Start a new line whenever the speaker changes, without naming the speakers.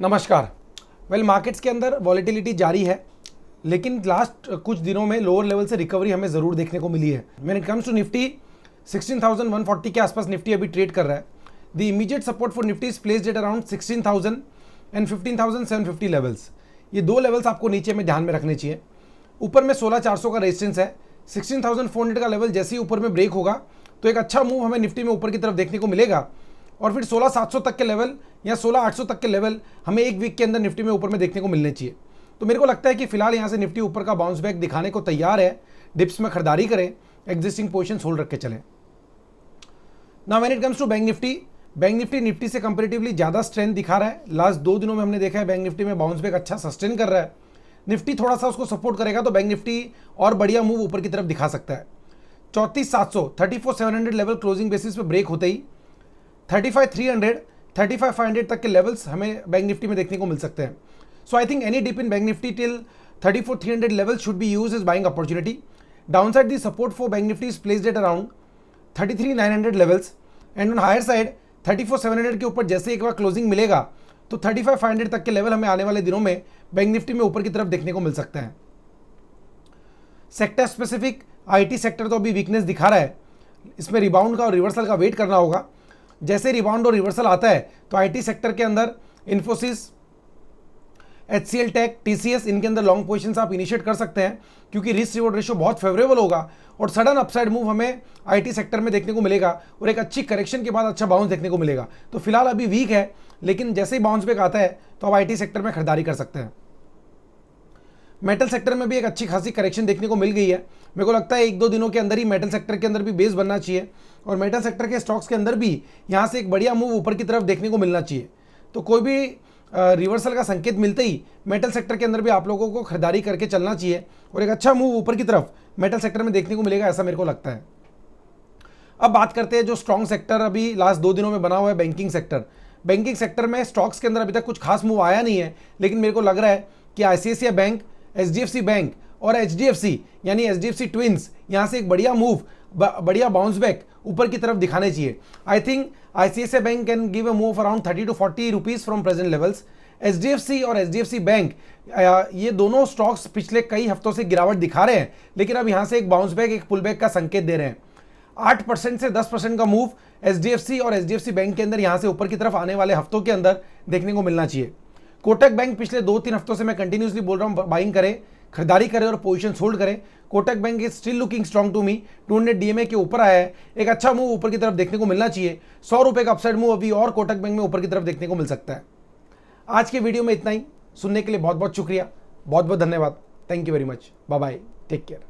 नमस्कार। मार्केट्स के अंदर वॉलेटिलिटी जारी है, लेकिन लास्ट कुछ दिनों में लोअर लेवल से रिकवरी हमें ज़रूर देखने को मिली है। When it comes to Nifty 16,140 के आसपास निफ्टी अभी ट्रेड कर रहा है। The immediate support for Nifty is placed at around 16,000 and 15,750 levels. ये दो लेवल्स आपको नीचे में ध्यान में रखने चाहिए। ऊपर में 16,400 का रेजिस्टेंस है। 16,400 का लेवल जैसे ही ऊपर में ब्रेक होगा तो एक अच्छा मूव हमें निफ्टी में ऊपर की तरफ देखने को मिलेगा, और फिर 16,700 तक के लेवल या 16,800 तक के लेवल हमें एक वीक के अंदर निफ्टी में ऊपर में देखने को मिलने चाहिए। तो मेरे को लगता है कि फिलहाल यहाँ से निफ्टी ऊपर का बाउंस बैक दिखाने को तैयार है। डिप्स में खरीदारी करें, एग्जिस्टिंग पोजीशन होल्ड रख के चलें। Now when it comes to bank Nifty से कंपैरेटिवली ज़्यादा स्ट्रेंथ दिखा रहा है। लास्ट 2 दिनों में हमने देखा है बैंक निफ्टी में बाउंस बैक अच्छा सस्टेन कर रहा है। निफ्टी थोड़ा सा उसको सपोर्ट करेगा तो बैंक निफ्टी और बढ़िया मूव ऊपर की तरफ दिखा सकता है। 34,700 34,700 लेवल क्लोजिंग बेसिस पे ब्रेक होते ही 35,300 35,500 तक के लेवल्स हमें बैंक निफ्टी में देखने को मिल सकते हैं। So I think any dip in bank Nifty till 34,300 level should be used as buying opportunity. Downside the support for bank Nifty is placed at around 33,900 levels and on higher side 34,700 के ऊपर जैसे एक बार closing मिलेगा तो 35,500 तक के level हमें आने वाले दिनों में बैंक निफ्टी में ऊपर की तरफ देखने को मिल सकता है। सेक्टर स्पेसिफिक आईटी सेक्टर तो अभी वीकनेस दिखा रहा है, इसमें रिबाउंड का और रिवर्सल का वेट करना होगा। जैसे रिबाउंड और रिवर्सल आता है तो आईटी सेक्टर के अंदर इन्फोसिस, HCL टेक, TCS, इनके अंदर लॉन्ग पोजीशंस आप इनिशिएट कर सकते हैं, क्योंकि रिस्क रिवॉर्ड रेशियो बहुत फेवरेबल होगा और सडन अपसाइड मूव हमें आईटी सेक्टर में देखने को मिलेगा और एक अच्छी करेक्शन के बाद अच्छा बाउंस देखने को मिलेगा। तो फिलहाल अभी वीक है, लेकिन जैसे ही बाउंस बैक आता है तो आप आईटी सेक्टर में खरीदारी कर सकते हैं। मेटल सेक्टर में भी एक अच्छी खासी करेक्शन देखने को मिल गई है। मेरे को लगता है 1-2 दिनों के अंदर ही मेटल सेक्टर के अंदर भी बेस बनना चाहिए और मेटल सेक्टर के स्टॉक्स के अंदर भी यहाँ से एक बढ़िया मूव ऊपर की तरफ देखने को मिलना चाहिए। तो कोई भी रिवर्सल का संकेत मिलते ही मेटल सेक्टर के अंदर भी आप लोगों को खरीदारी करके चलना चाहिए और एक अच्छा मूव ऊपर की तरफ मेटल सेक्टर में देखने को मिलेगा, ऐसा मेरे को लगता है। अब बात करते हैं जो स्ट्रॉन्ग सेक्टर अभी लास्ट 2 दिनों में बना हुआ है, बैंकिंग सेक्टर। बैंकिंग सेक्टर में स्टॉक्स के अंदर अभी तक कुछ खास मूव आया नहीं है, लेकिन मेरे को लग रहा है कि ICICI बैंक, HDFC बैंक और HDFC यानी HDFC ट्विंस यहाँ से एक बढ़िया मूव, बढ़िया बाउंस बैक ऊपर की तरफ दिखाने चाहिए। I think ICICI bank can give a move around 30 to 40 rupees from present levels. HDFC और HDFC बैंक ये दोनों स्टॉक्स पिछले कई हफ्तों से गिरावट दिखा रहे हैं, लेकिन अब यहाँ से एक बाउंस बैक, एक पुल बैक का संकेत दे रहे हैं। 8% से 10% का मूव HDFC और HDFC बैंक के अंदर यहाँ से ऊपर की तरफ आने वाले हफ्तों के अंदर देखने को मिलना चाहिए। कोटक बैंक पिछले 2-3 हफ्तों से मैं कंटिन्यूसली बोल रहा हूँ बाइंग करें, खरीदारी करें और पोजीशन होल्ड करें। Kotak bank is still looking strong to me. 200 DMA के ऊपर आया है, एक अच्छा मूव ऊपर की तरफ देखने को मिलना चाहिए। 100 रुपये का अपसाइड मूव अभी और कोटक बैंक में ऊपर की तरफ देखने को मिल सकता है। आज के वीडियो में इतना ही। सुनने के लिए बहुत बहुत शुक्रिया, बहुत बहुत धन्यवाद। Thank you very much. Bye bye, take care.